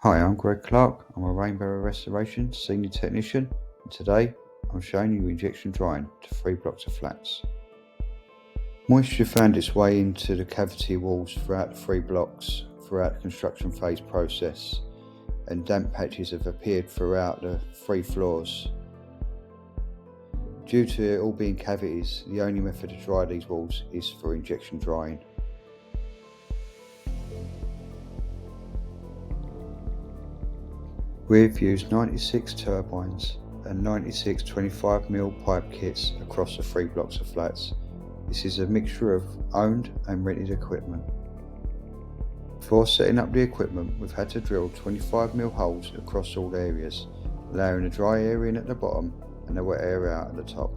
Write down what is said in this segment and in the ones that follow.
Hi, I'm Greg Clark. I'm a Rainbow Restoration Senior Technician, and today I'm showing you injection drying to 3 blocks of flats. Moisture found its way into the cavity walls throughout the 3 blocks throughout the construction phase process, and damp patches have appeared throughout the 3 floors. Due to it all being cavities, the only method to dry these walls is for injection drying. We've used 96 turbines and 96 25mm pipe kits across the 3 blocks of flats. This is a mixture of owned and rented equipment. Before setting up the equipment, we've had to drill 25mm holes across all areas, allowing the dry area in at the bottom and the wet area out at the top.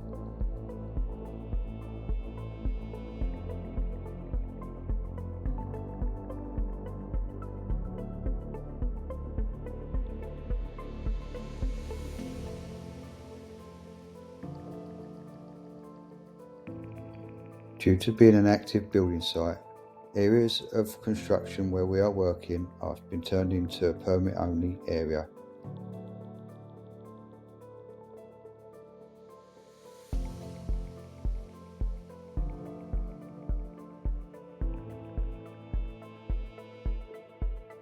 Due to being an active building site, areas of construction where we are working have been turned into a permit only area.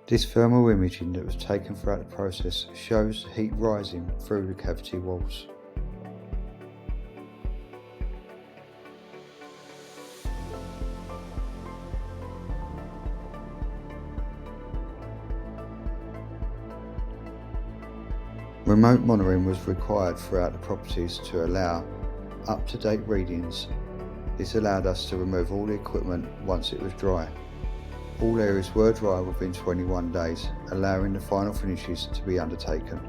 This thermal imaging that was taken throughout the process shows heat rising through the cavity walls. Remote monitoring was required throughout the properties to allow up-to-date readings. This allowed us to remove all the equipment once it was dry. All areas were dry within 21 days, allowing the final finishes to be undertaken.